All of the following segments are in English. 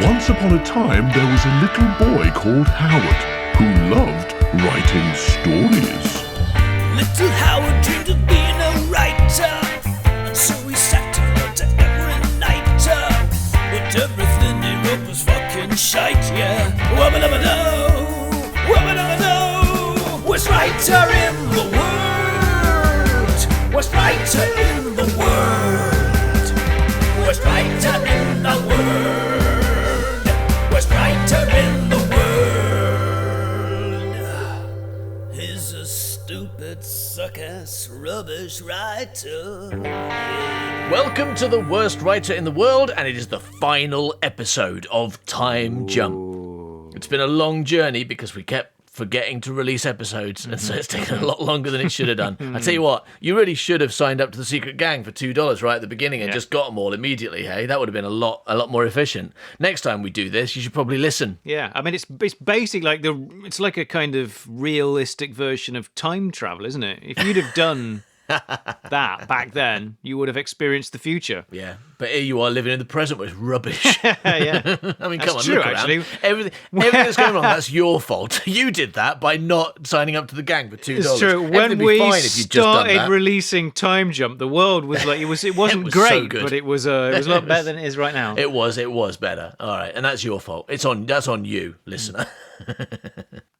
Once upon a time, there was a little boy called Howard who loved writing stories. Little Howard dreamed of being a writer, and so he sat and wrote every night. But everything he wrote was fucking shite, yeah. Wubba-dubba-doo, wubba-dubba-doo. Worst writer in the world, worst writer in the world, worst writer in the world, worst writer in the world. He's a stupid, suck-ass, rubbish writer. Welcome to the worst writer in the world, and it is the final episode of Time Jump. It's been a long journey because we kept forgetting to release episodes, and so it's taken a lot longer than it should have done. I tell you what, you really should have signed up to the Secret Gang for $2 right at the beginning and just got them all immediately, hey? That would have been a lot more efficient. Next time we do this, you should probably listen. Yeah, I mean, it's basically like it's like a kind of realistic version of time travel, isn't it? If you'd have done that back then, you would have experienced the future. Yeah, but here you are living in the present, which is rubbish. Yeah. I mean, That's come on, true, look around. actually. Everything that's going wrong, that's your fault. You did that by not signing up to the gang for $2. It's true. When Everything would be we fine if you'd just done started that. releasing Time Jump, the world was like it wasn't was great, so good. but it was a lot better than it is right now. It was better. All right, and that's your fault. That's on you, listener.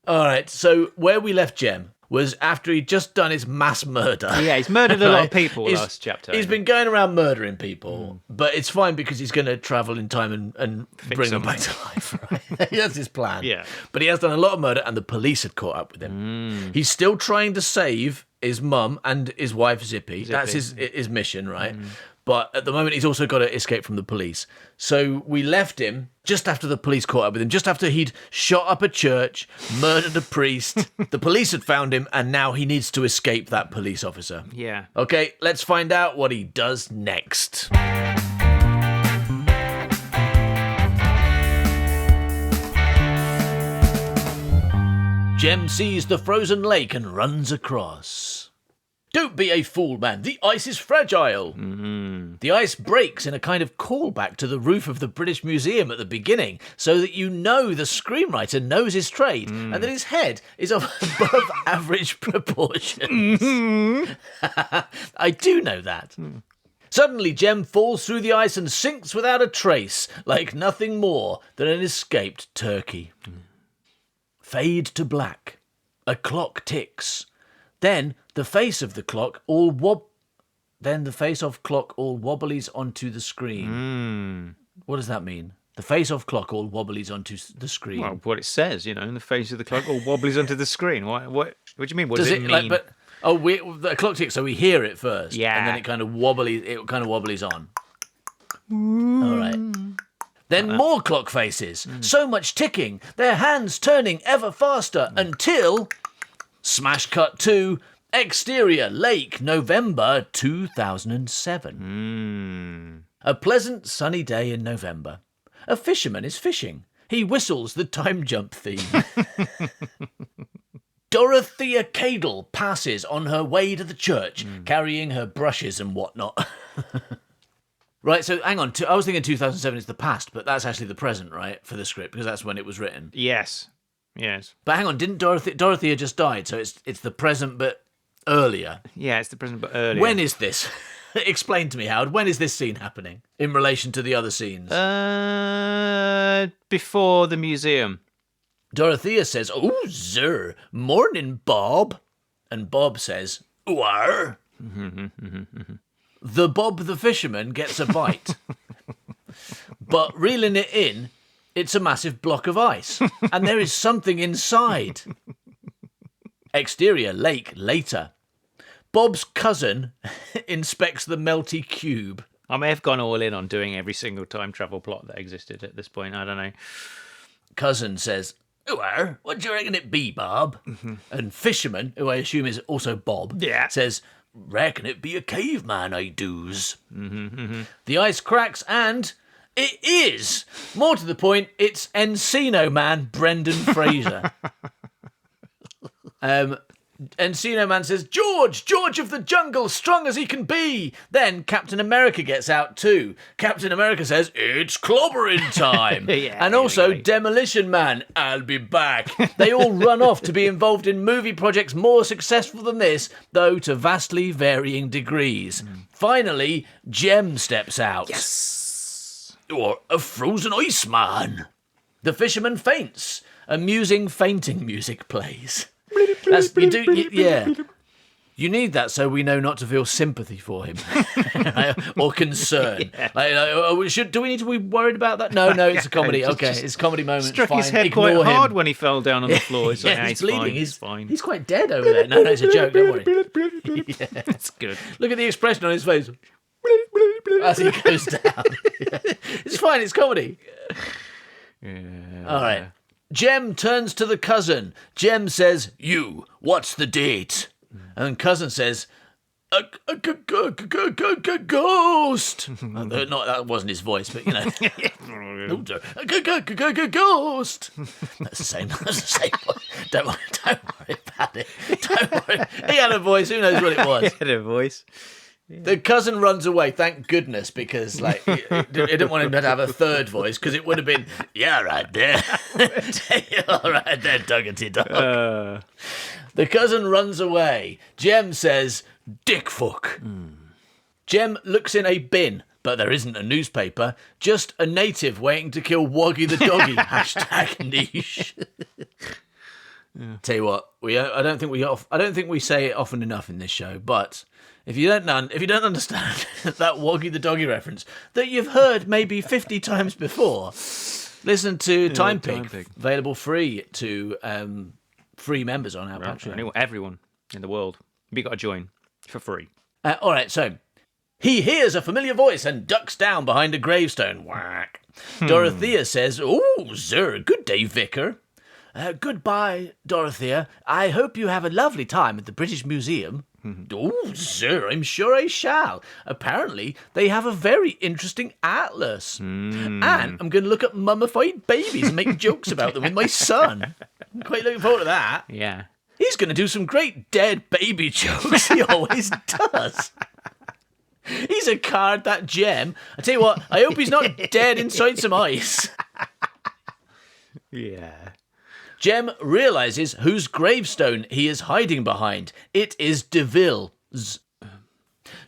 All right, so where we left Jem was after he'd just done his mass murder. Yeah, he's murdered a lot of Right? people He's- last chapter. He's been going around murdering people, but it's fine because he's going to travel in time and bring them back to life. Right? That's his plan. Yeah. But he has done a lot of murder, and the police had caught up with him. He's still trying to save his mum and his wife Zippy. That's his mission, right? But at the moment, he's also got to escape from the police. So we left him just after the police caught up with him, just after he'd shot up a church, murdered a priest. The police had found him, and now he needs to escape that police officer. Yeah. Okay, let's find out what he does next. Jem sees the frozen lake and runs across. Don't be a fool, man. The ice is fragile. The ice breaks in a kind of callback to the roof of the British Museum at the beginning, so that you know the screenwriter knows his trade and that his head is of above average proportions. I do know that. Suddenly, Jem falls through the ice and sinks without a trace, like nothing more than an escaped turkey. Fade to black. A clock ticks. Then the face of clock all wobblies onto the screen. What does that mean? The face of clock all wobblies onto the screen. Well, what it says, the face of the clock all wobblies onto the screen. What do you mean? What does it mean? The clock ticks, so we hear it first, Yeah. and then it kind of wobblies on. All right. Then more clock faces. So much ticking, their hands turning ever faster until smash cut to exterior lake, November 2007. A pleasant sunny day in November. A fisherman is fishing. He whistles the Time Jump theme. Dorothea Cadle passes on her way to the church, carrying her brushes and whatnot. Right, so hang on. I was thinking 2007 is the past, but that's actually the present, right, for the script, because that's when it was written. Yes. But hang on, didn't Dorothea just died? So it's the present, but earlier. Yeah, it's the present, but earlier. When is this? Explain to me, Howard. When is this scene happening in relation to the other scenes? Before the museum. Dorothea says, "Oh, sir, morning, Bob," and Bob says, "Where?" The Bob the fisherman gets a bite, but reeling it in, it's a massive block of ice, and there is something inside. Exterior lake later. Bob's cousin inspects the melty cube. I may have gone all in on doing every single time travel plot that existed at this point. I don't know. Cousin says, "Where? What do you reckon it be, Bob?" And fisherman, who I assume is also Bob, says, "Reckon it be a caveman, I doos." The ice cracks and it is. More to the point, it's Encino Man Brendan Fraser. Encino Man says, George of the jungle, strong as he can be. Then Captain America gets out too. Captain America says, it's clobbering time. And also Demolition Man, I'll be back. They all run off to be involved in movie projects more successful than this, though to vastly varying degrees. Finally, Jem steps out. Yes. Or a frozen ice man. The fisherman faints. Amusing fainting music plays. You need that so we know not to feel sympathy for him or concern. Do we need to be worried about that? No, it's a comedy. Okay, it's a comedy moment. Struck fine. his head Ignore quite hard him. when he fell down on the floor. He's like, He's bleeding. Fine, he's fine. He's quite dead over there. No, it's a joke. Don't worry. That's good. Look at the expression on his face as he goes down. It's fine. It's comedy. Yeah. All right. Jem turns to the cousin. Jem says, "You, what's the date?" And cousin says, "A ghost." Not that wasn't his voice, but you know, a ghost. That's the same. That's the same. Don't worry about it. Don't worry. He had a voice. Who knows what it was? He had a voice. The cousin runs away, thank goodness, because I didn't want him to have a third voice, because it would have been, yeah, right there. All right there, Duggety Dog. The cousin runs away. Jem says, dick fuck. Jem looks in a bin, but there isn't a newspaper, just a native waiting to kill Woggy the doggy. Hashtag niche. Tell you what, I don't think we say it often enough in this show, but if you don't understand that Woggy the doggy reference that you've heard maybe 50 times before, listen to Time Pig, available free to free members on our Patreon. Everyone in the world, you got to join for free. All right, so he hears a familiar voice and ducks down behind a gravestone. Whack. Dorothea says, "Oh, sir, good day, vicar." "Goodbye, Dorothea. I hope you have a lovely time at the British Museum." "Oh, sir, I'm sure I shall. Apparently, they have a very interesting atlas. And I'm going to look at mummified babies and make jokes about them with my son. I'm quite looking forward to that. Yeah. He's going to do some great dead baby jokes. He always does. He's a card, that Jem. I tell you what, I hope he's not dead inside some ice." Yeah. Jem realises whose gravestone he is hiding behind. It is DeVille's.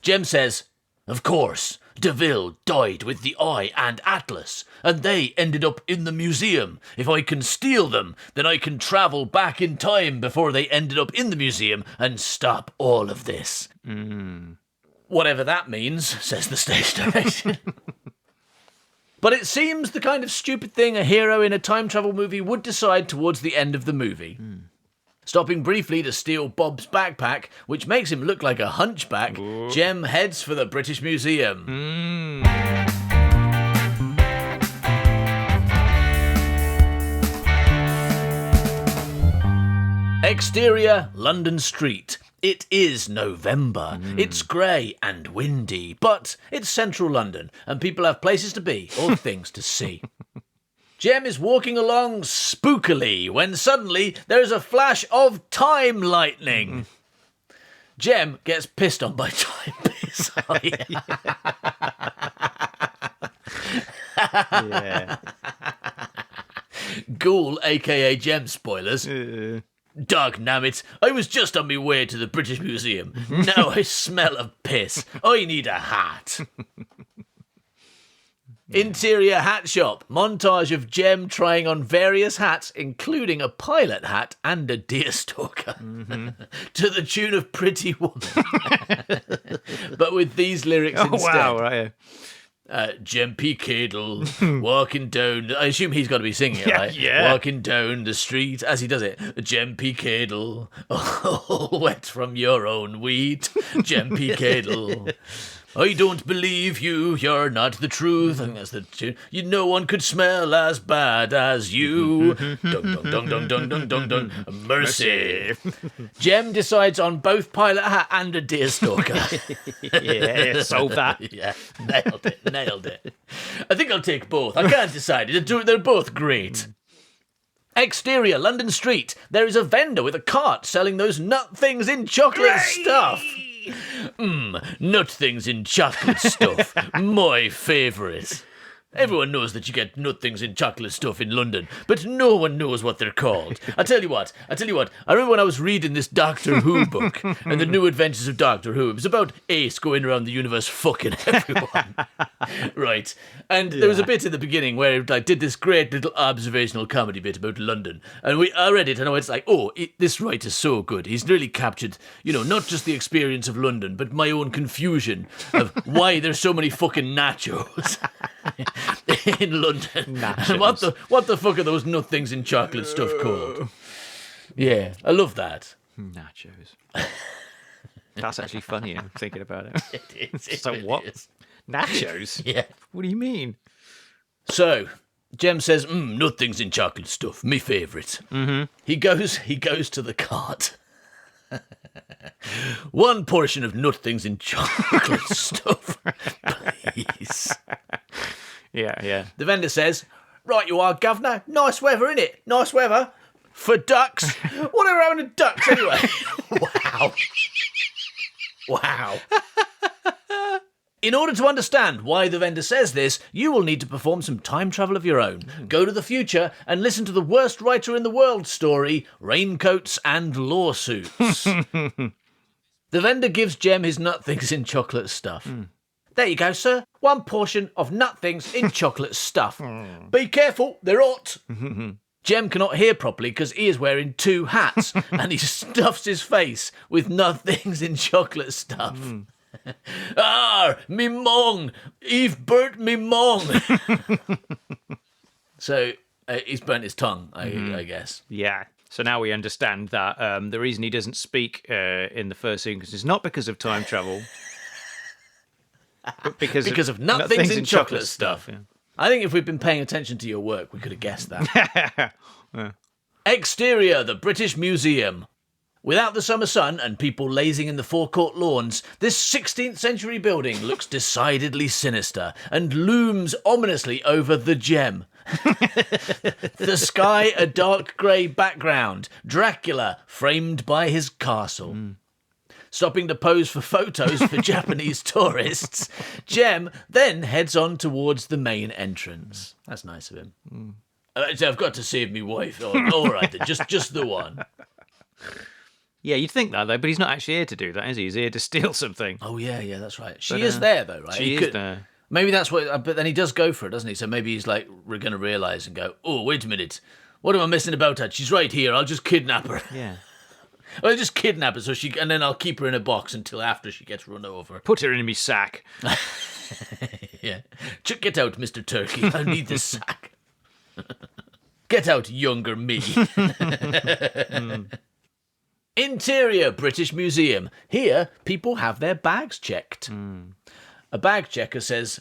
Jem says, "Of course, DeVille died with the Eye and Atlas, and they ended up in the museum. If I can steal them, then I can travel back in time before they ended up in the museum and stop all of this." Whatever that means, says the stage direction. But it seems the kind of stupid thing a hero in a time travel movie would decide towards the end of the movie. Stopping briefly to steal Bob's backpack, which makes him look like a hunchback, Jem heads for the British Museum. Exterior, London Street. It is November. It's grey and windy, but it's central London, and people have places to be or things to see. Jem is walking along spookily when suddenly there's a flash of time lightning. Jem gets pissed on by time piss. Oh, Yeah. Ghoul, aka Jem spoilers. Dog nammit, I was just on my way to the British Museum. Now I smell of piss. I need a hat. Interior hat shop. Montage of Jem trying on various hats, including a pilot hat and a deerstalker. To the tune of Pretty Woman. But with these lyrics instead. Wow, right. Jem P. Cadle walking down. I assume he's got to be singing it, right? Yeah. Walking down the street as he does it. Jem P. Cadle, all wet from your own wheat. Jem P. Cadle. I don't believe you, you're not the truth. I think that's the tune. No one could smell as bad as you. Dung, dung, dung, dung, dung, dung, dung, dung. Mercy. Jem decides on both pilot hat and a deerstalker. Yeah, solve that. Yeah, nailed it. I think I'll take both. I can't decide. They're both great. Exterior, London Street. There is a vendor with a cart selling those nut things in chocolate stuff. Nut things in chocolate stuff. My favourite. Everyone knows that you get nut things in chocolate stuff in London, but no one knows what they're called. I tell you what, I remember when I was reading this Doctor Who book, and the New Adventures of Doctor Who. It was about Ace going around the universe fucking everyone. Right. And there was a bit in the beginning where it did this great little observational comedy bit about London. And I read it and I was like, this writer's so good. He's really captured, not just the experience of London, but my own confusion of why there's so many fucking nachos. In London. Nachos. And what the fuck are those nut things in chocolate stuff called? Yeah, I love that. Nachos. That's actually funny, I'm thinking about it. It is. So what? Is. Nachos? Yeah. What do you mean? So, Jem says, nut things in chocolate stuff, me favourite. Mm-hmm. He goes to the cart. One portion of nut things in chocolate stuff, please. Yeah. The vendor says, right you are, governor. Nice weather, innit? Nice weather. For ducks. What are we having a ducks anyway? Wow. In order to understand why the vendor says this, you will need to perform some time travel of your own. Go to the future and listen to the worst writer in the world story, Raincoats and Lawsuits. The vendor gives Jem his nut things in chocolate stuff. There you go, sir. One portion of nut things in chocolate stuff. Be careful, they're hot. Jem cannot hear properly because he is wearing two hats and he stuffs his face with nut things in chocolate stuff. Me mong! Eve burnt me mong! So, he's burnt his tongue, I guess. Yeah. So now we understand that the reason he doesn't speak in the first sequence is not because of time travel, but because of nut things in chocolate stuff. Yeah. I think if we'd been paying attention to your work, we could have guessed that. Yeah. Exterior, the British Museum. Without the summer sun and people lazing in the forecourt lawns, this 16th century building looks decidedly sinister and looms ominously over the Jem. The sky a dark grey background, Dracula framed by his castle. Stopping to pose for photos for Japanese tourists, Jem then heads on towards the main entrance. That's nice of him. I've got to save me wife. All right, then, just the one. Yeah, you'd think that, though, but he's not actually here to do that, is he? He's here to steal something. Oh, yeah, that's right. She is there, though, right? She is there. Maybe that's what... But then he does go for it, doesn't he? So maybe he's like, we're going to realise and go, oh, wait a minute. What am I missing about her? She's right here. I'll just kidnap her. Yeah. I'll just kidnap her and then I'll keep her in a box until after she gets run over. Put her in me sack. Yeah. Get out, Mr. Turkey. I need this sack. Get out, younger me. Interior, British Museum. Here, people have their bags checked. A bag checker says,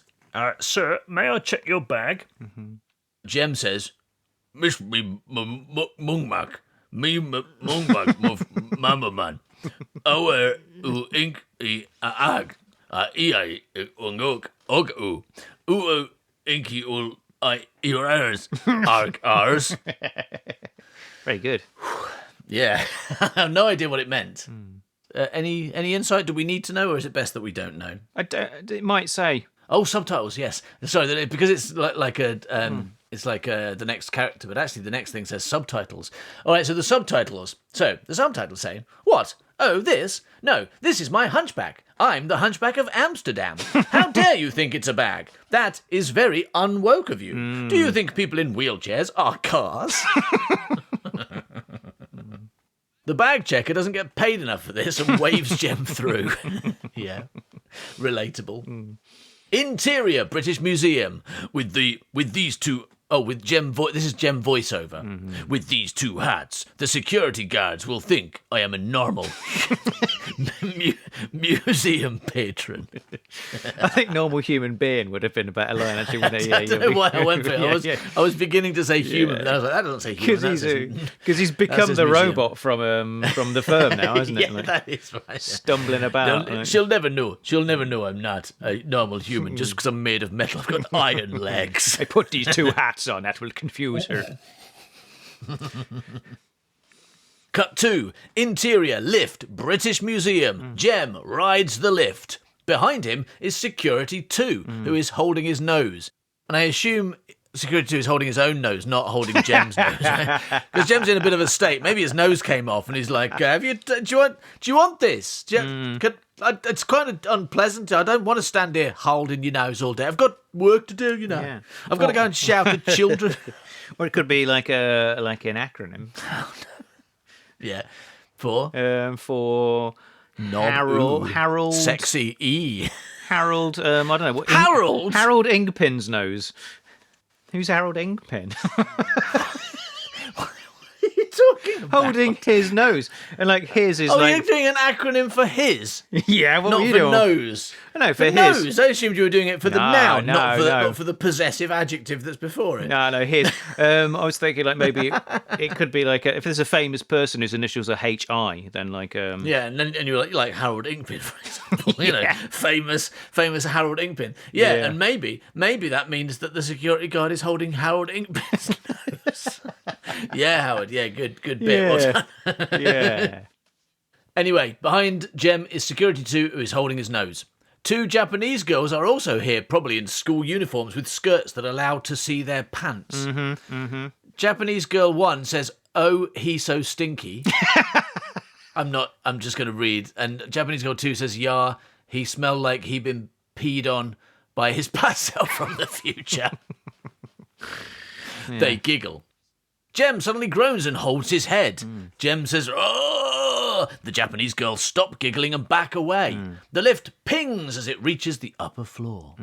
sir, may I check your bag? Jem says, Miss me mungmak. Me mungmak mama man. Our ink ag. I ungok og inky ul ours. Ours. Very good. Yeah, I have no idea what it meant. Any insight? Do we need to know, or is it best that we don't know? It might say. Oh, subtitles. Yes. Sorry, because it's like a it's like the next character, but actually the next thing says subtitles. All right. So the subtitles. So the subtitles say what? Oh, this? No, this is my hunchback. I'm the Hunchback of Amsterdam. How dare you think it's a bag? That is very unwoke of you. Do you think people in wheelchairs are cars? The bag checker doesn't get paid enough for this and waves Jem through. Yeah, relatable. Interior, British Museum, with these two. Oh, with Jem. This is Jem voiceover. With these two hats, the security guards will think I am a normal museum patron. I think normal human being would have been a better line, actually. I don't know why I went for it. I was beginning to say human, but I was like, that doesn't say human. Because he's become the robot from the firm now, isn't it? Yeah, that is right. Yeah. Stumbling about. No, she'll never know. She'll never know I'm not a normal human just because I'm made of metal. I've got iron legs. I put these two hats on. That will confuse her. Cut 2. Interior, lift, British Museum. Jem rides the lift. Behind him is Security 2, who is holding his nose. And I assume Security 2 is holding his own nose, not holding Jem's nose. Because Jem's in a bit of a state. Maybe his nose came off and he's like, do you want this? It's kind of unpleasant. I don't want to stand here holding your nose all day. I've got work to do, you know. Yeah. I've got to go and shout at children. Or it could be like an acronym. Yeah. For Harold. Harold. Sexy E. Harold. I don't know. What, Harold? Harold Ingpin's nose. Who's Harold Ingpin? What are you talking about? Holding his nose. And like his is you're doing an acronym for his? Yeah, what not were you for doing? nose. No, for his. Nose. I assumed you were doing it for the noun, not no. for the possessive adjective that's before it. No, his. I was thinking like maybe it could be like if there's a famous person whose initials are HI, then like Yeah, and you're like Harold Ingpin, for example. You know, Yeah. famous Harold Ingpin. Yeah, and maybe that means that the security guard is holding Harold Ingpin's nose. Yeah, Howard. Yeah, good bit. Yeah. Well done. Yeah. Anyway, behind Jem is Security 2, who is holding his nose. 2 Japanese girls are also here, probably in school uniforms with skirts that allow to see their pants. Japanese girl 1 says, "Oh, he's so stinky." I'm just going to read. And Japanese girl 2 says, "Yeah, he smelled like he'd been peed on by his past self from the future." They giggle. Jem suddenly groans and holds his head. Jem says, "Oh!" The Japanese girls stop giggling and back away. The lift pings as it reaches the upper floor.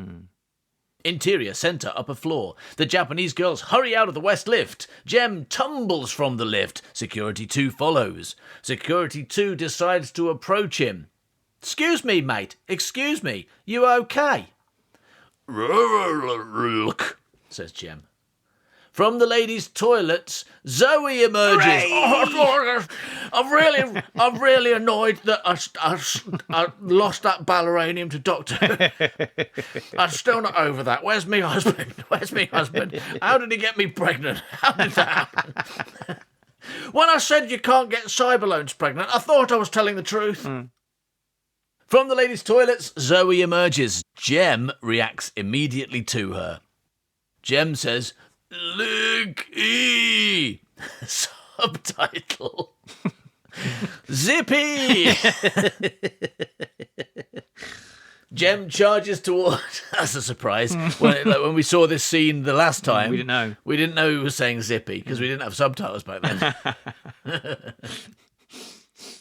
Interior, centre, upper floor. The Japanese girls hurry out of the west lift. Jem tumbles from the lift. Security 2 follows. Security 2 decides to approach him. "Excuse me, mate. Excuse me. You okay?" "Look," says Jem. From the ladies' toilets, Zoe emerges. "Oh, I'm really annoyed that I lost that ballerinium to Doctor. I'm still not over that. Where's me husband? How did he get me pregnant? How did that happen? When I said you can't get Cyberloans pregnant, I thought I was telling the truth." From the ladies' toilets, Zoe emerges. Jem reacts immediately to her. Jem says, "Leg E." Subtitle. "Zippy." Jem charges toward. That's a surprise. When we saw this scene the last time, We didn't know. We didn't know he was saying "zippy" because we didn't have subtitles back then.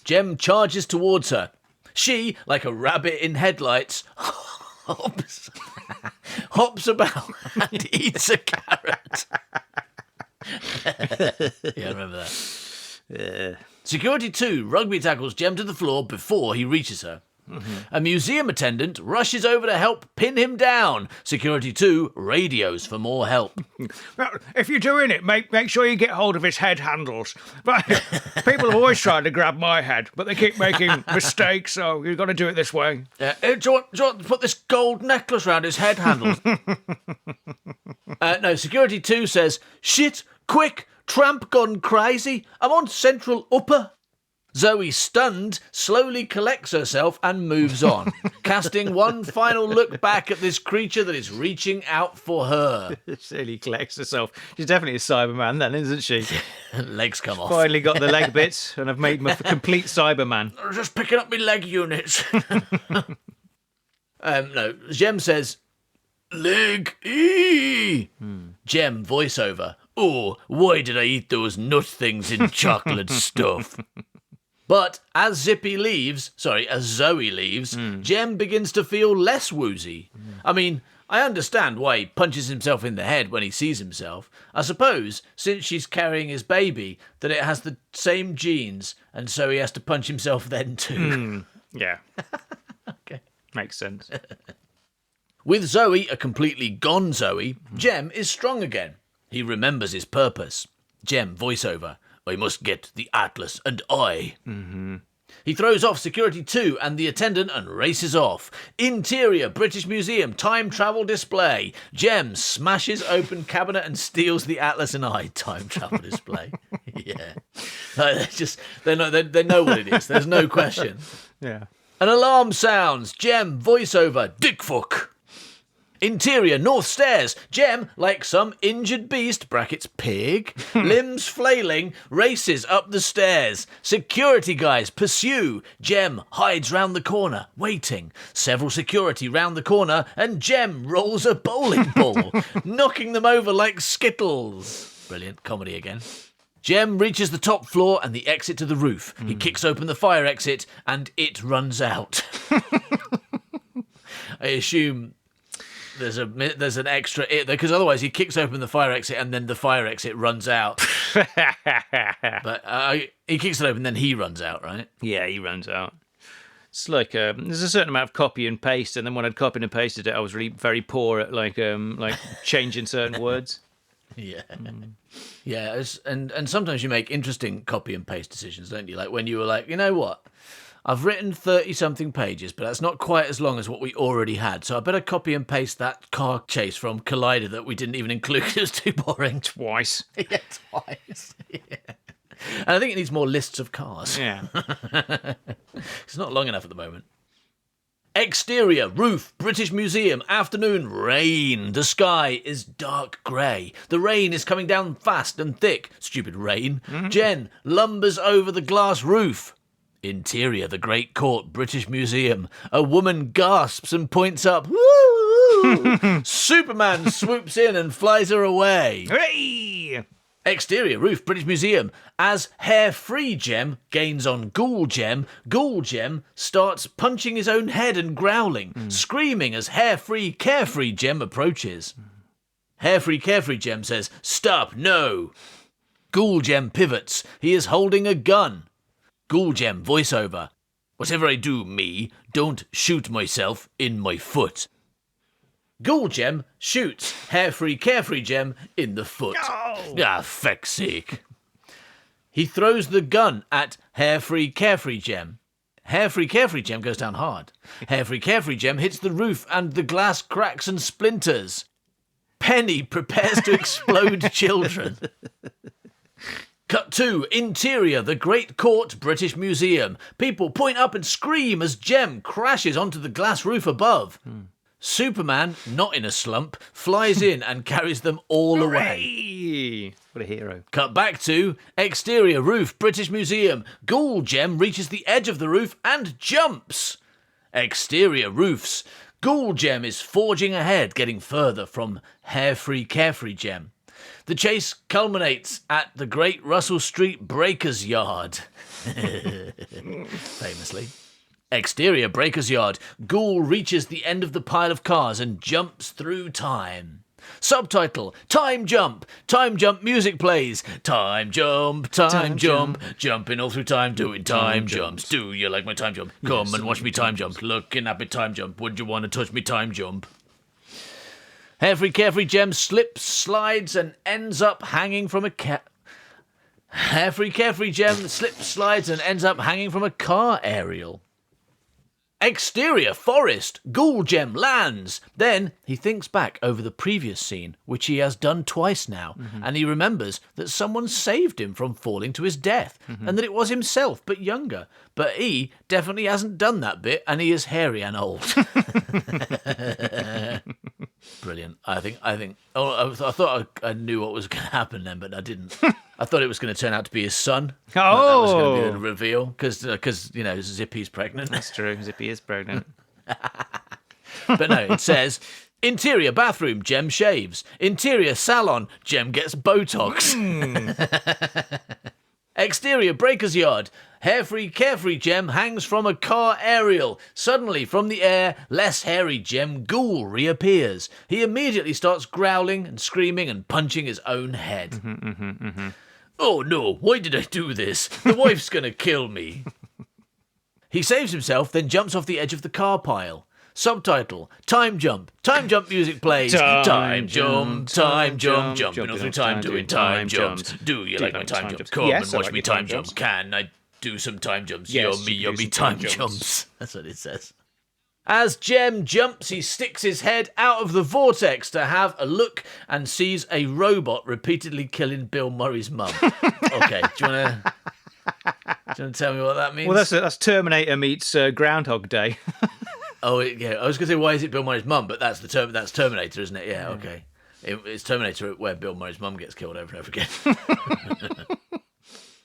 Jem charges towards her. She, like a rabbit in headlights, hops about and eats a carrot. Yeah, I remember that. Security 2 rugby tackles Jem to the floor before he reaches her. A museum attendant rushes over to help pin him down. Security 2 radios for more help. If you're doing it, make sure you get hold of his head handles. But people have always tried to grab my head, but they keep making mistakes, so you've got to do it this way. Do you want to put this gold necklace around his head handles? No, Security 2 says, "Shit, quick, tramp gone crazy. I'm on Central Upper." Zoe, stunned, slowly collects herself and moves on, casting one final look back at this creature that is reaching out for her. She collects herself. She's definitely a Cyberman then, isn't she? Legs come off. Finally got the leg bits, and I've made my complete Cyberman. I'm just picking up my leg units. No, Jem says, "Leg E." Jem voiceover. "Oh, why did I eat those nut things in chocolate stuff?" But as Zoe leaves, Jem begins to feel less woozy. I mean, I understand why he punches himself in the head when he sees himself. I suppose, since she's carrying his baby, that it has the same genes, and so he has to punch himself then too. Yeah. Okay. Makes sense. With Zoe, a completely gone Zoe, Jem is strong again. He remembers his purpose. Jem voiceover. "I must get the Atlas and I." He throws off security 2 and the attendant and races off. Interior, British Museum, time travel display. Jem smashes open cabinet and steals the Atlas and I time travel display. Yeah. They know what it is. There's no question. Yeah. An alarm sounds. Jem, voiceover, Dickfuck. Interior, north stairs. Jem, like some injured beast, brackets pig, limbs flailing, races up the stairs. Security guys pursue. Jem hides round the corner, waiting. Several security round the corner, and Jem rolls a bowling ball, knocking them over like skittles. Brilliant comedy again. Jem reaches the top floor and the exit to the roof. He kicks open the fire exit, and it runs out. I assume there's an extra it there, because otherwise he kicks open the fire exit and then the fire exit runs out. But he kicks it open, then he runs out, right? Yeah, he runs out. It's like there's a certain amount of copy and paste, and then when I'd copied and pasted it, I was really very poor at like changing certain words. Yeah, yeah, and sometimes you make interesting copy and paste decisions, don't you? Like when you were like, you know what? I've written 30-something pages, but that's not quite as long as what we already had, so I better copy and paste that car chase from Collider that we didn't even include. It was too boring. Twice. Yeah, twice. Yeah. And I think it needs more lists of cars. Yeah. It's not long enough at the moment. Exterior, roof, British Museum, afternoon, rain. The sky is dark grey. The rain is coming down fast and thick. Stupid rain. Jen lumbers over the glass roof. Interior, the Great Court, British Museum. A woman gasps and points up. Woo! Superman swoops in and flies her away. Hey! Exterior, roof, British Museum. As hair-free Jem gains on Ghoul Jem starts punching his own head and growling, screaming as hair-free, carefree Jem approaches. Hair-free, carefree Jem says, "Stop, no!" Ghoul Jem pivots. He is holding a gun. Ghoul Jem voiceover. "Whatever I do, me, don't shoot myself in my foot." Ghoul Jem shoots hair-free, carefree Jem in the foot. No! Ah, feck's sake. He throws the gun at hair-free, carefree Jem. Hair-free, carefree Jem goes down hard. Hair-free, carefree Jem hits the roof and the glass cracks and splinters. Penny prepares to explode children. Cut 2, interior, the Great Court, British Museum. People point up and scream as Jem crashes onto the glass roof above. Superman, not in a slump, flies in and carries them all away. Hooray! What a hero. Cut back to exterior, roof, British Museum. Ghoul Jem reaches the edge of the roof and jumps. Exterior, roofs. Ghoul Jem is forging ahead, getting further from hair-free, carefree Jem. The chase culminates at the Great Russell Street Breakers Yard. Famously. Exterior, Breakers Yard. Ghoul reaches the end of the pile of cars and jumps through time. Subtitle, Time Jump. Time Jump music plays. Time jump, time jump. Jumping all through time, doing time jumps. Do you like my time jump? Come and watch me time jump. Looking at me time jump. Would you want to touch me time jump? Hair-free, carefree Jem slips, slides, and ends up hanging from a Hair-free, carefree Jem slips, slides, and ends up hanging from a car aerial. Exterior, forest. Ghoul Jem lands. Then he thinks back over the previous scene, which he has done twice now, and he remembers that someone saved him from falling to his death, and that it was himself, but younger. But he definitely hasn't done that bit, and he is hairy and old. Brilliant. I think. Oh, I thought I knew what was going to happen then, but I didn't. I thought it was going to turn out to be his son. Oh, that was going to be the reveal because Zippy's pregnant. That's true. Zippy is pregnant. But no, it says interior bathroom. Jem shaves. Interior salon. Jem gets Botox. Exterior breaker's yard. Hair-free, carefree Jem hangs from a car aerial. Suddenly, from the air, less hairy Jem Ghoul reappears. He immediately starts growling and screaming and punching his own head. Oh no, why did I do this? The wife's gonna kill me. He saves himself, then jumps off the edge of the car pile. Subtitle, Time Jump. Time Jump music plays. Time jump, jumping all through time, doing time jumps. Do you like my time jump? Come and watch me time jump. Can I do some time jumps. Yes, Yummy, you can do yummy some time time jumps. jumps. That's what it says. As Jem jumps, he sticks his head out of the vortex to have a look and sees a robot repeatedly killing Bill Murray's mum. Okay, do you want to tell me what that means? Well, that's Terminator meets Groundhog Day. Yeah. I was going to say, why is it Bill Murray's mum? But that's that's Terminator, isn't it? Yeah, okay. It's Terminator where Bill Murray's mum gets killed over and over again.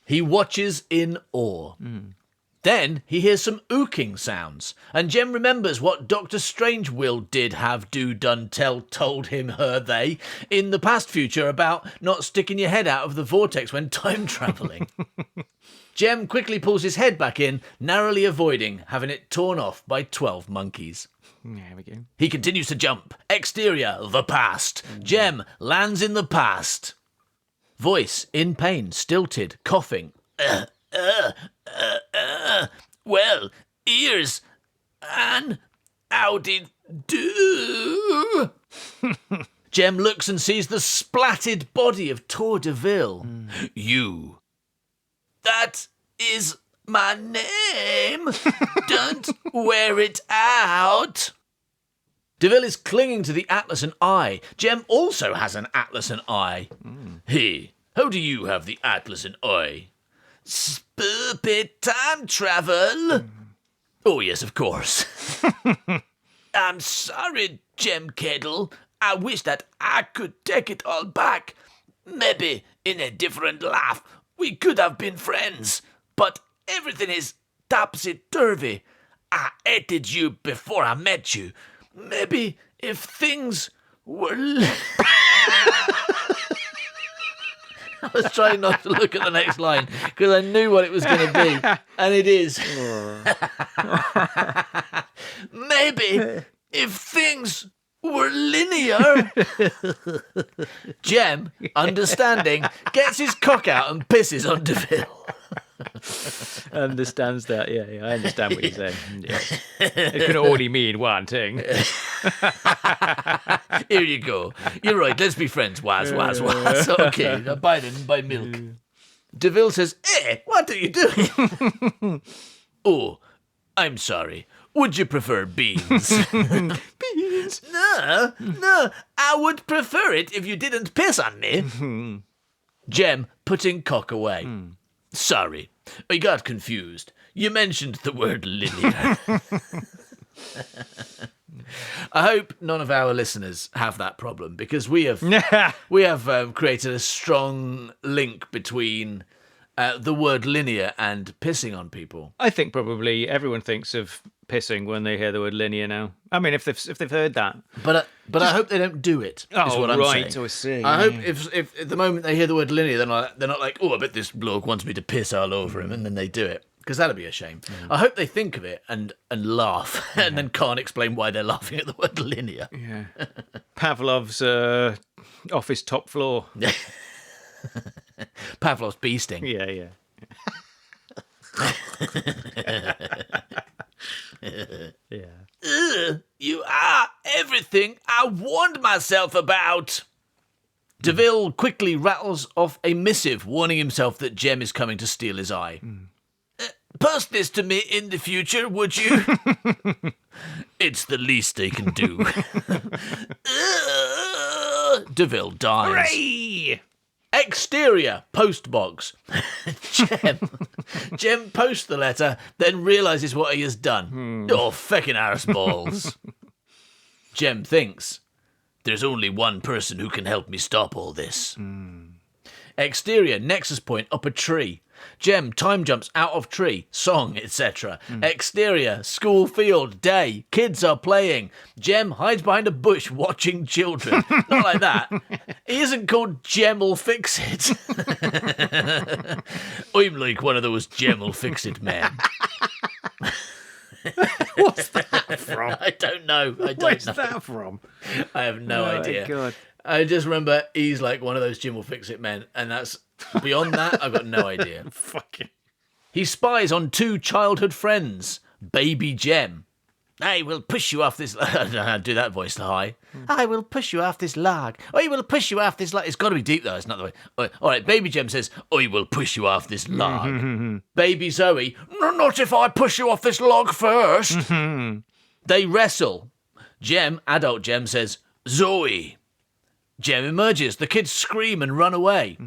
He watches in awe. Then he hears some ooking sounds, and Jem remembers what Dr. Strangewill did have do, done, tell, told him, her, they, in the past future about not sticking your head out of the vortex when time travelling. Jem quickly pulls his head back in, narrowly avoiding having it torn off by 12 monkeys. There we go. He continues to jump. Exterior, the past. Jem lands in the past. Voice, in pain, stilted, coughing. Well, ears, and howdy do? Jem looks and sees the splatted body of Tor Deville. You. That is my name. Don't wear it out. Deville is clinging to the Atlas and Eye. Jem also has an Atlas and Eye. Hey, how do you have the Atlas and Eye? Spoopy time travel. Oh, yes, of course. I'm sorry, Jem Kettle. I wish that I could take it all back. Maybe in a different life we could have been friends. But everything is topsy-turvy. I hated you before I met you. Maybe if things were... I was trying not to look at the next line because I knew what it was going to be, and it is. Maybe if things were linear. Jem, understanding, gets his cock out and pisses on Deville. Understands that, yeah, I understand what you're saying. Yeah. It can only mean one thing. Here you go. You're right, let's be friends. Was. Okay, buy milk. Deville says, what are you doing? Oh, I'm sorry. Would you prefer beans? Beans? No, I would prefer it if you didn't piss on me. Jem, putting cock away. Sorry, I got confused. You mentioned the word linear. I hope none of our listeners have that problem because we have created a strong link between the word linear and pissing on people. I think probably everyone thinks of pissing when they hear the word linear now. I mean, if they've heard that. But I hope they don't do it. Is what I'm saying. I see. I hope if at the moment they hear the word linear, they're not like, oh, I bet this bloke wants me to piss all over him, and then they do it. Because that'd be a shame. I hope they think of it and laugh and then can't explain why they're laughing at the word linear. Yeah. Pavlov's office top floor. Pavlov's bee sting. Yeah. Yeah. You are everything I warned myself about. Deville quickly rattles off a missive warning himself that Jem is coming to steal his eye. Post this to me in the future, would you? It's the least they can do. Deville dies. Hooray! Exterior, postbox. Jem posts the letter, then realises what he has done. Oh, feckin' arseballs. Jem thinks, there's only one person who can help me stop all this. Exterior, nexus point, up a tree. Jem time jumps out of tree, song, etc. Exterior, school field, day, kids are playing. Jem hides behind a bush watching children. Not like that. He isn't called Jem'll Fix It. I'm like one of those Jem'll Fix It men. What's that from? I don't know. Where's that from? I have no idea. God. I just remember he's like one of those Jim will fix it men, and that's beyond that. I've got no idea. Fucking. He spies on two childhood friends, Baby Jem. I will push you off this... I do that voice high. I will push you off this log. I will push you off this log. It's got to be deep, though. It's not the way... All right, Baby Jem says, I will push you off this log. Baby Zoe, not if I push you off this log first. They wrestle. Adult Jem says, Zoe. Jem emerges. The kids scream and run away.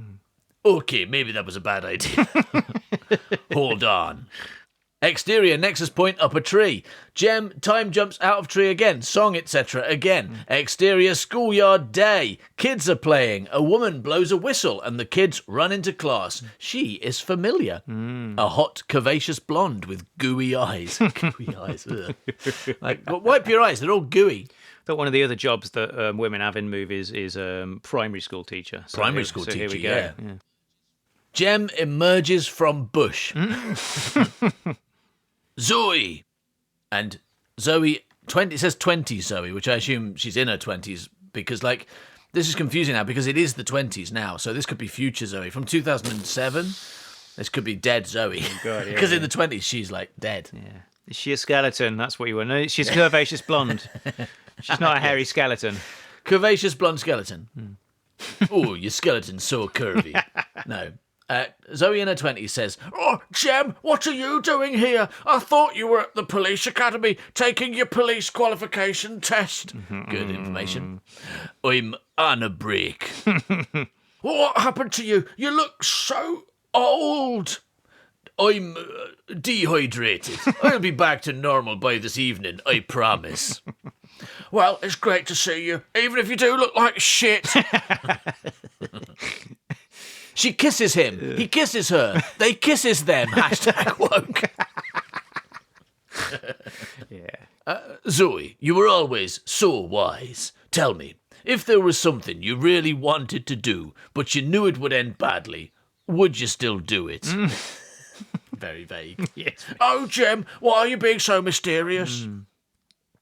Okay, maybe that was a bad idea. Hold on. Exterior Nexus Point up a tree. Time jumps out of tree again. Song, etc. again. Exterior schoolyard day. Kids are playing. A woman blows a whistle and the kids run into class. She is familiar. A hot, curvaceous blonde with gooey eyes. Gooey eyes. Wipe your eyes. They're all gooey. I thought one of the other jobs that women have in movies is primary school teacher. Primary school teacher, here we go. yeah. Jem emerges from bush. Zoe. And Zoe, it says 20 Zoe, which I assume she's in her 20s because, this is confusing now because it is the 20s now. So this could be future Zoe from 2007. This could be dead Zoe. Because in the 20s, she's, dead. Yeah. Is she a skeleton? That's what you want. No, she's curvaceous blonde. She's not a hairy skeleton. Curvaceous blonde skeleton. Oh, your skeleton's so curvy. No. Zoe in her 20s says, Oh, Jem, what are you doing here? I thought you were at the police academy taking your police qualification test. Good information. I'm on a break. What happened to you? You look so old. I'm dehydrated. I'll be back to normal by this evening, I promise. Well, it's great to see you, even if you do look like shit. She kisses him. He kisses her. They kisses them. #woke. Zoe, you were always so wise. Tell me, if there was something you really wanted to do, but you knew it would end badly, would you still do it? Very vague. Yes. Oh, Jem, why are you being so mysterious?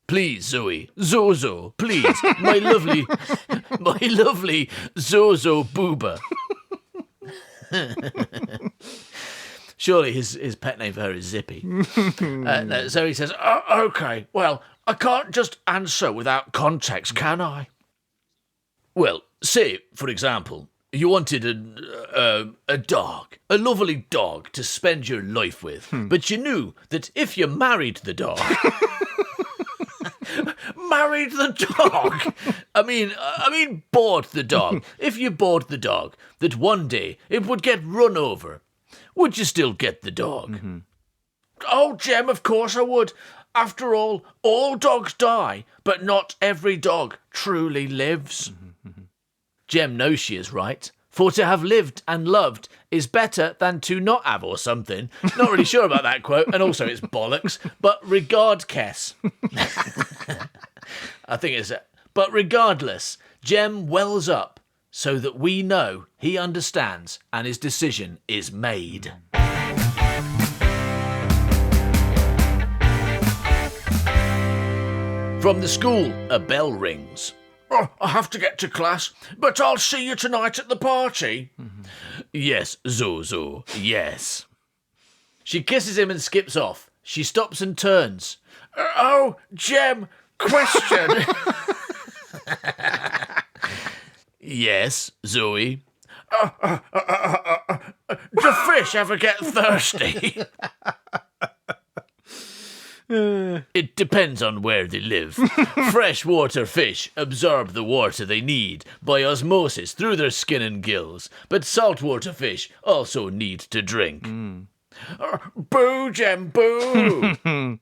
Please, Zoe. Zozo, please. My lovely Zozo Booba. Surely his pet name for her is Zippy. No, Zoe says, okay, well, I can't just answer without context, can I? Well, say, for example, you wanted a dog, a lovely dog to spend your life with, but you knew that if you married the dog... Married the dog? I mean, bought the dog. If you bought the dog, that one day it would get run over, would you still get the dog? Oh, Jem, of course I would. After all dogs die, but not every dog truly lives. Jem knows she is right. For to have lived and loved is better than to not have or something. Not really sure about that quote, and also it's bollocks. But regard, Kess. I think it's... But regardless, Jem wells up so that we know he understands and his decision is made. From the school, a bell rings. Oh, I have to get to class, but I'll see you tonight at the party. Yes, Zozo, yes. She kisses him and skips off. She stops and turns. Oh, Jem, question. Yes, Zoe. Do fish ever get thirsty? It depends on where they live. Freshwater fish absorb the water they need by osmosis through their skin and gills, but saltwater fish also need to drink. Boo, Jem, boo!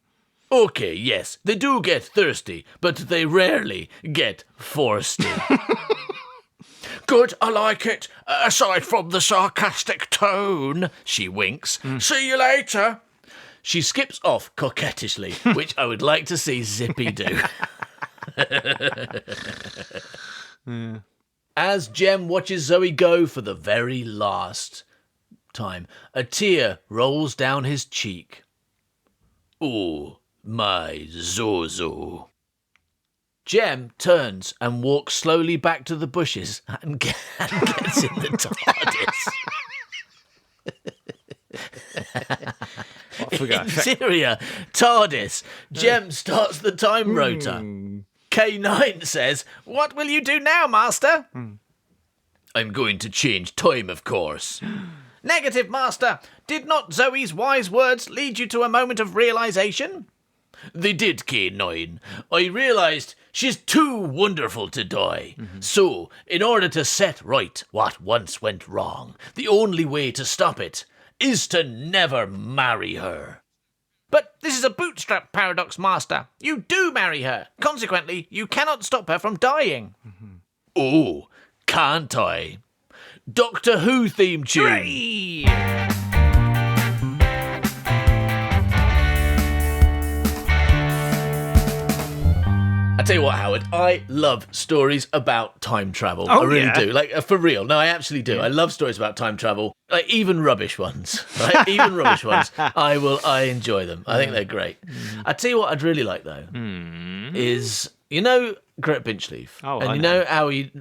Okay, yes, they do get thirsty, but they rarely get forsty. Good, I like it. Aside from the sarcastic tone, she winks. See you later. She skips off coquettishly, which I would like to see Zippy do. As Jem watches Zoe go for the very last time, a tear rolls down his cheek. Oh, my Zozo. Jem turns and walks slowly back to the bushes and gets in the TARDIS. I forgot Interior, TARDIS. Jem starts the time rotor. K9 says, "What will you do now, Master?" "I'm going to change time, of course." "Negative, Master. Did not Zoe's wise words lead you to a moment of realization?" "They did, K9. I realised she's too wonderful to die. So, in order to set right what once went wrong, the only way to stop it is to never marry her." "But this is a bootstrap paradox, Master. You do marry her. Consequently, you cannot stop her from dying." "Oh, can't I?" Doctor Who theme tune. Hooray! I tell you what, Howard, I love stories about time travel. Oh, I really yeah? do. Like, for real. No, I actually do. I love stories about time travel. Like, even rubbish ones. Right? Even rubbish ones. I enjoy them. I think they're great. I tell you what I'd really like, though, is, you know, Gret Binchleaf. Oh, and I you know how he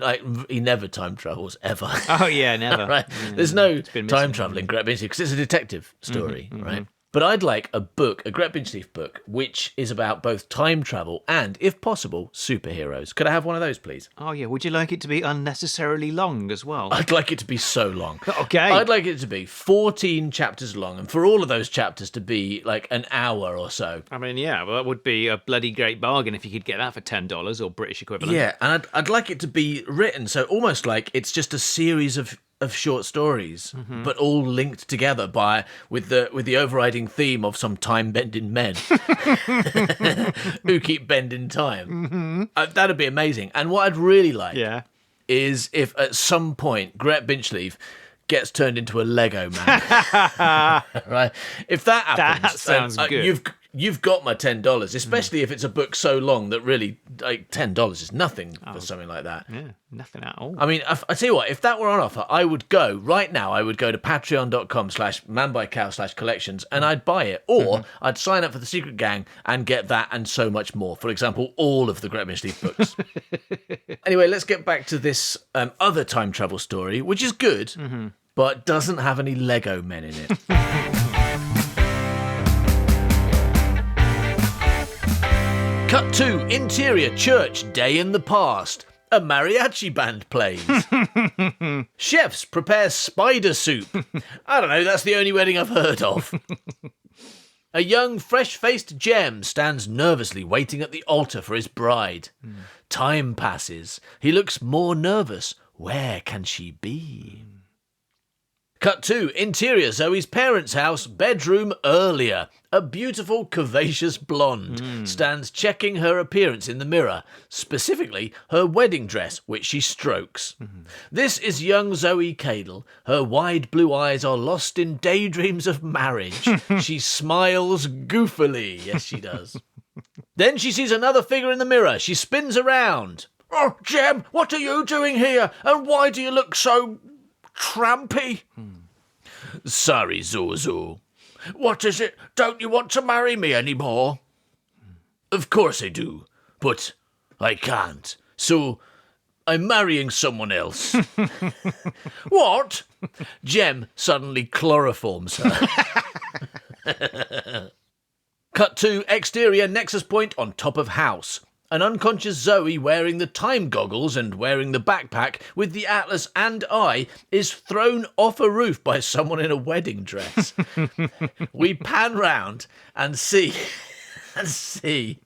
never time travels, ever. Oh, yeah, never. Right? There's no been time missing. travel in Gret Binchleaf because it's a detective story, right? But I'd like a book, a Gret Binchleaf book, which is about both time travel and, if possible, superheroes. Could I have one of those, please? Oh, yeah. Would you like it to be unnecessarily long as well? I'd like it to be so long. Okay. I'd like it to be 14 chapters long, and for all of those chapters to be like an hour or so. I mean, yeah, well, that would be a bloody great bargain if you could get that for $10 or British equivalent. Yeah, and I'd like it to be written so almost like it's just a series of short stories, but all linked together with the overriding theme of some time bending men who keep bending time. That'd be amazing. And what I'd really like Yeah. is if at some point Gret Binchleaf gets turned into a Lego man. Right? If that happens, That sounds good. You've got my $10, especially if it's a book so long that really, like, $10 is nothing for something like that. Yeah, nothing at all. I mean, I tell you what, if that were on offer, I would go to patreon.com/manbycow/collections and I'd buy it. Or I'd sign up for the Secret Gang and get that and so much more. For example, all of the Gret Binchleaf books. Anyway, let's get back to this other time travel story, which is good, but doesn't have any Lego men in it. Cut to interior church, day in the past. A mariachi band plays. Chefs prepare spider soup. I don't know, that's the only wedding I've heard of. A young, fresh-faced Jem stands nervously waiting at the altar for his bride. Time passes. He looks more nervous. Where can she be? Cut to interior Zoe's parents' house, bedroom earlier. A beautiful, curvaceous blonde stands checking her appearance in the mirror, specifically her wedding dress, which she strokes. This is young Zoe Cadle. Her wide blue eyes are lost in daydreams of marriage. She smiles goofily. Yes, she does. Then she sees another figure in the mirror. She spins around. "Oh, Jem, what are you doing here? And why do you look so trampy?" "Sorry, Zozo." "What is it? Don't you want to marry me anymore?" "Of course I do, but I can't. So I'm marrying someone else." "What?" Jem suddenly chloroforms her. Cut to exterior Nexus Point on top of house. An unconscious Zoe wearing the time goggles and wearing the backpack with the atlas and eye is thrown off a roof by someone in a wedding dress. We pan round and see it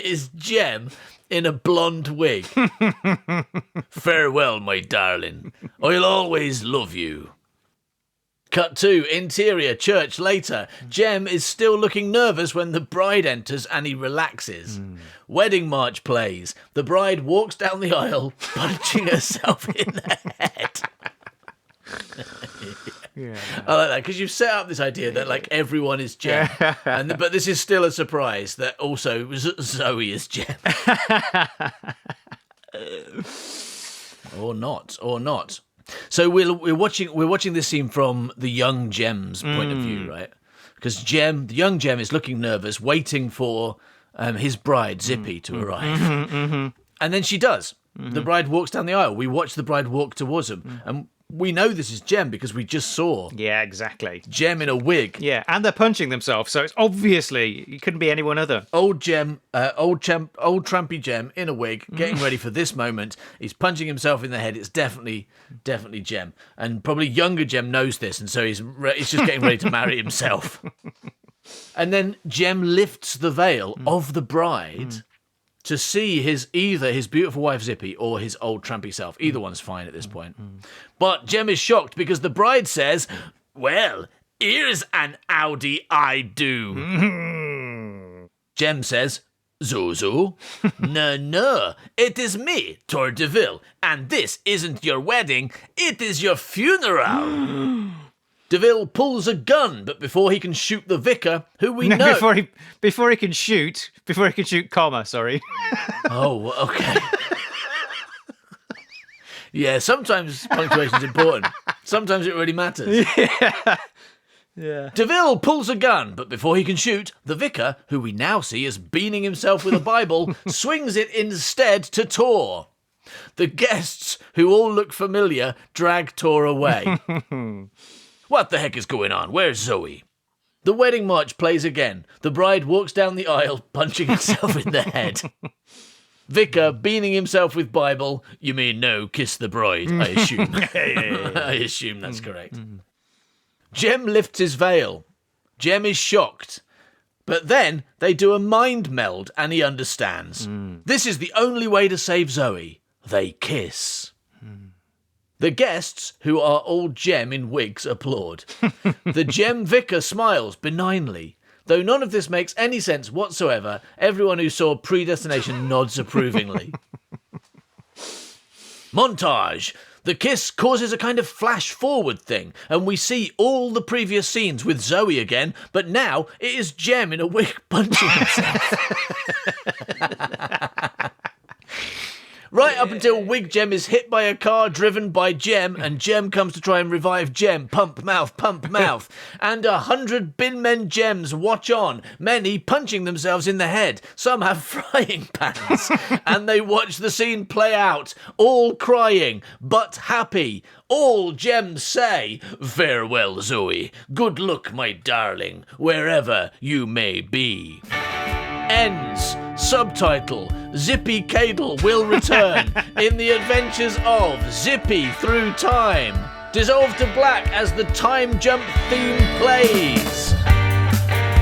is Jem in a blonde wig. "Farewell, my darling. I'll always love you." Cut to interior church later. Jem is still looking nervous when the bride enters and he relaxes. Wedding march plays. The bride walks down the aisle, punching herself in the head. Yeah. I like that because you've set up this idea that like everyone is Jem, but this is still a surprise that also Zoe is Jem. Or not. So we're watching this scene from the young Jem's point of view, right? Because the young Jem is looking nervous, waiting for his bride Zippy to arrive, and then she does. The bride walks down the aisle. We watch the bride walk towards him, and We know this is Jem because we just saw Yeah, exactly. Jem in a wig. Yeah, and they're punching themselves, so it's obviously it couldn't be anyone other. Old trampy Jem in a wig, getting ready for this moment. He's punching himself in the head. It's definitely Jem, and probably younger Jem knows this, and so he's just getting ready to marry himself. And then Jem lifts the veil of the bride to see either his beautiful wife Zippy or his old trampy self. Either one's fine at this point. But Jem is shocked because the bride says, "Well, here's an Audi I do." Jem says, "Zuzu, no, it is me, Tor Deville, and this isn't your wedding, it is your funeral." Deville pulls a gun, but before he can shoot the vicar, who we know... Before he can shoot, comma, sorry. Oh, okay. Yeah, sometimes punctuation's important. Sometimes it really matters. Yeah. Deville pulls a gun, but before he can shoot, the vicar, who we now see as beaning himself with a Bible, swings it instead to Tor. The guests, who all look familiar, drag Tor away. What the heck is going on? Where's Zoe? The wedding march plays again. The bride walks down the aisle, punching herself in the head. Vicar beaning himself with Bible. You mean no, kiss the bride, I assume. I assume that's correct. Jem lifts his veil. Jem is shocked. But then they do a mind meld and he understands. This is the only way to save Zoe. They kiss. The guests, who are all Jem in wigs, applaud. The Jem vicar smiles benignly. Though none of this makes any sense whatsoever, everyone who saw Predestination nods approvingly. Montage. The kiss causes a kind of flash-forward thing, and we see all the previous scenes with Zoe again, but now it is Jem in a wig punching himself. Right up until Wig Jem is hit by a car driven by Jem, and Jem comes to try and revive Jem. Pump mouth, and 100 bin men Jems watch on, many punching themselves in the head. Some have frying pans, and they watch the scene play out, all crying, but happy. All Jems say, "Farewell, Zoe. Good luck, my darling, wherever you may be." Ends. Subtitle: Zippy Cadle will return in the adventures of Zippy Through Time. Dissolve to black as the time jump theme plays.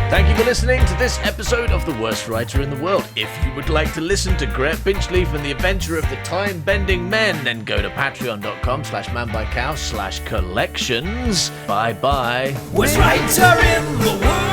Thank you for listening to this episode of The Worst Writer in the World. If you would like to listen to Gret Binchleaf and the Adventure of the Time-Bending Men, then go to patreon.com/manbycow/collections. Bye-bye. Worst writer in the world.